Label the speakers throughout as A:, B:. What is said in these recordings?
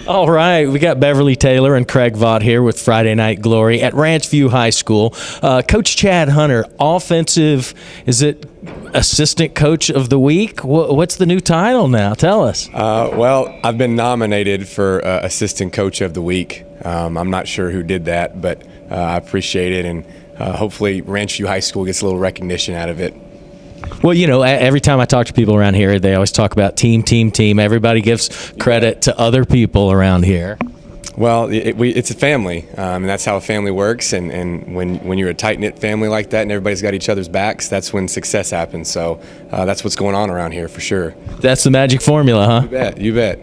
A: All right, we got Beverly Taylor and Craig Vaught here with Friday Night Glory at Ranchview High School. Coach Chad Hunter, offensive, is it assistant coach of the week? What's the new title now? Tell us.
B: Well, I've been nominated for assistant coach of the week. I'm not sure who did that, but I appreciate it, and hopefully Ranchview High School gets a little recognition out of it.
A: Well, you know, every time I talk to people around here, they always talk about team. Everybody gives credit to other people around here.
B: Well, it's a family, and that's how a family works. And when you're a tight-knit family like that and everybody's got each other's backs, that's when success happens. So that's what's going on around here for sure.
A: That's the magic formula, huh?
B: You bet.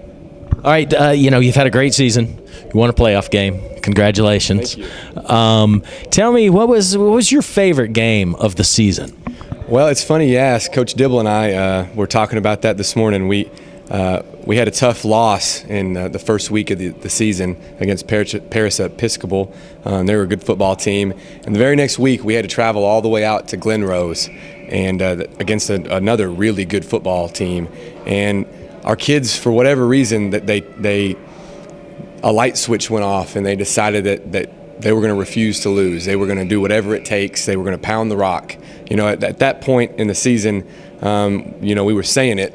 A: All right, you know, you've had a great season. You won a playoff game. Congratulations.
B: Thank you.
A: Tell me, what was your favorite game of the season?
B: Well, it's funny you ask. Coach Dibble and I were talking about that this morning. We had a tough loss in the first week of the season against Paris Episcopal. They were a good football team. And the very next week, we had to travel all the way out to Glen Rose and against another really good football team. And our kids, for whatever reason, that a light switch went off, and they decided that they were going to refuse to lose. They were going to do whatever it takes. They were going to pound the rock. You know, at that point in the season, you know, we were saying it,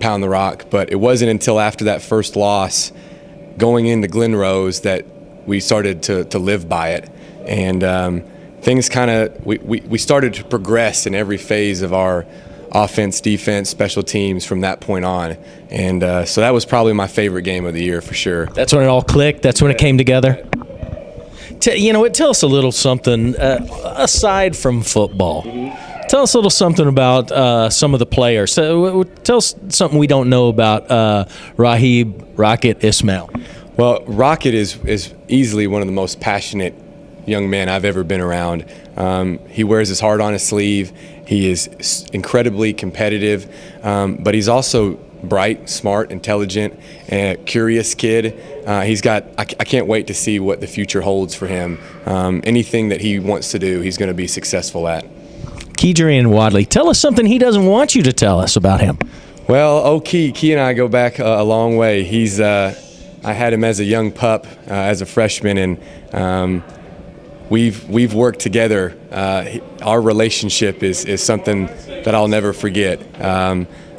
B: pound the rock, but it wasn't until after that first loss going into Glen Rose that we started to live by it. And things kind of, we started to progress in every phase of our offense, defense, special teams from that point on. And so that was probably my favorite game of the year for sure.
A: That's when it all clicked? That's when it came together? You know, tell us a little something aside from football. Tell us a little something about some of the players. Tell us something we don't know about Rahib Rocket Ismail.
B: Well, Rocket is easily one of the most passionate young men I've ever been around. He wears his heart on his sleeve. He is incredibly competitive, but he's also bright, smart, intelligent, and curious kid. I can't wait to see what the future holds for him. Anything that he wants to do, he's going to be successful at.
A: Keydrian Wadley, tell us something he doesn't want you to tell us about him.
B: Well, Key and I go back a long way. I had him as a young pup, as a freshman, and we've worked together. Our relationship is something that I'll never forget.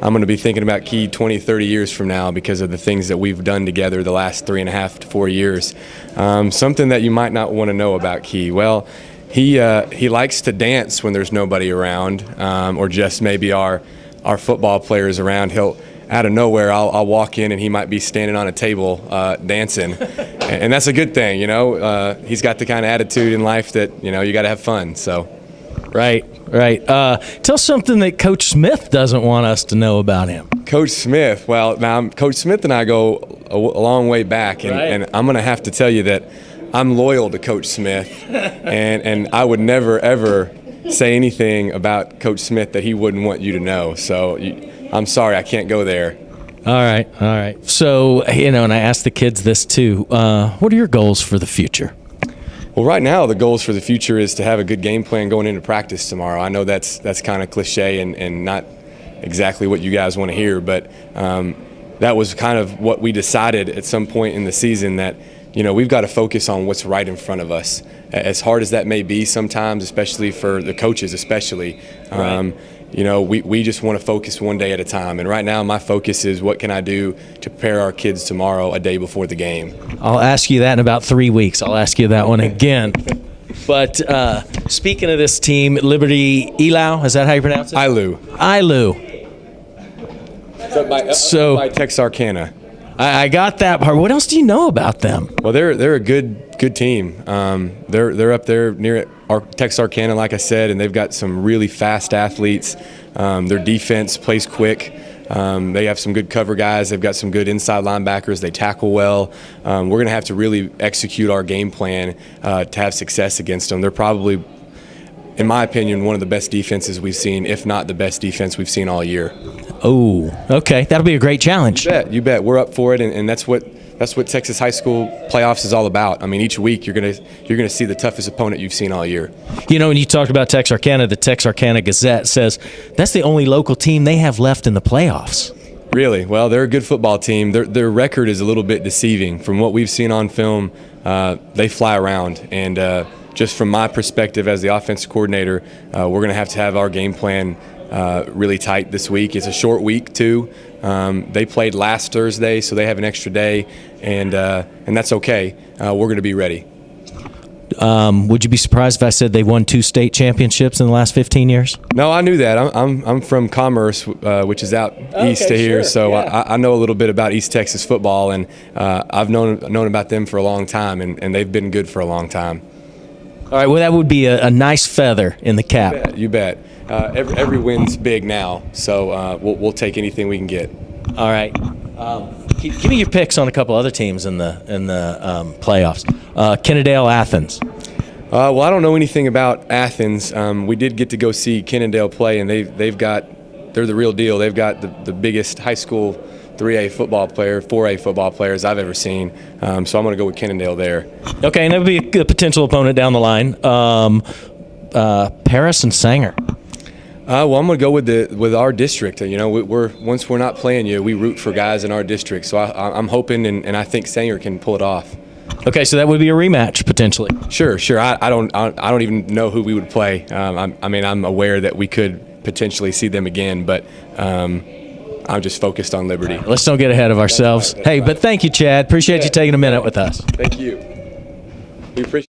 B: I'm going to be thinking about Key 20, 30 years from now because of the things that we've done together the last 3.5 to 4 years. Something that you might not want to know about Key. Well, he likes to dance when there's nobody around, or just maybe our football players around. He'll, out of nowhere, I'll walk in and he might be standing on a table dancing, and that's a good thing, you know. He's got the kind of attitude in life that, you know, you got to have fun. So.
A: Right. Tell something that Coach Smith doesn't want us to know about him.
B: Coach Smith. Well, now Coach Smith and I go a long way back, and I'm going to have to tell you that I'm loyal to Coach Smith, and I would never ever say anything about Coach Smith that he wouldn't want you to know. So I'm sorry, I can't go there.
A: All right. So, you know, and I asked the kids this too. What are your goals for the future?
B: Well, right now the goals for the future is to have a good game plan going into practice tomorrow. I know that's kind of cliche and not exactly what you guys want to hear, but that was kind of what we decided at some point in the season, that, you know, we've got to focus on what's right in front of us. As hard as that may be sometimes, especially for the coaches especially, you know, we just want to focus one day at a time. And right now my focus is what can I do to prepare our kids tomorrow a day before the game.
A: I'll ask you that in about 3 weeks. I'll ask you that one again. But speaking of this team, Liberty Ilau, is that how you pronounce it?
B: Ilu. So by Texarkana.
A: I got that part. What else do you know about them?
B: Well, they're a good team. They're up there near Texarkana, like I said, and they've got some really fast athletes. Their defense plays quick. They have some good cover guys. They've got some good inside linebackers. They tackle well. We're going to have to really execute our game plan to have success against them. They're probably, in my opinion, one of the best defenses we've seen, if not the best defense we've seen all year.
A: Oh, okay. That'll be a great challenge.
B: You bet. We're up for it, and that's what Texas high school playoffs is all about. I mean, each week you're gonna see the toughest opponent you've seen all year.
A: You know, when you talked about Texarkana, the Texarkana Gazette says that's the only local team they have left in the playoffs.
B: Really? Well, they're a good football team. Their record is a little bit deceiving. From what we've seen on film, they fly around. And just from my perspective as the offensive coordinator, we're going to have our game plan really tight this week. It's a short week, too. They played last Thursday, so they have an extra day, and that's okay. We're going to be ready.
A: Would you be surprised if I said they won 2 state championships in the last 15 years?
B: No, I knew that. I'm from Commerce, which is out east of here,
A: sure,
B: so
A: yeah.
B: I know a little bit about East Texas football, and I've known about them for a long time, and they've been good for a long time.
A: All right, well, that would be a nice feather in the cap.
B: You bet. Every win's big now, so we'll take anything we can get.
A: All right. Give me your picks on a couple other teams in the playoffs. Kennedale, Athens.
B: Well, I don't know anything about Athens. We did get to go see Kennedale play, and they're the real deal. They've got the biggest high school 3A football player, 4A football players I've ever seen. So I'm going to go with Kennedale there.
A: Okay, and that would be a potential opponent down the line. Paris and Sanger.
B: Well, I'm going to go with our district. You know, once we're not playing you, we root for guys in our district. So I'm hoping, and I think Sanger can pull it off.
A: Okay, so that would be a rematch potentially.
B: Sure. I don't even know who we would play. I'm aware that we could potentially see them again, but I'm just focused on Liberty.
A: Let's don't get ahead of ourselves.
B: That's right.
A: But thank you, Chad. Appreciate you taking a minute with us.
B: Thank you. We appreciate.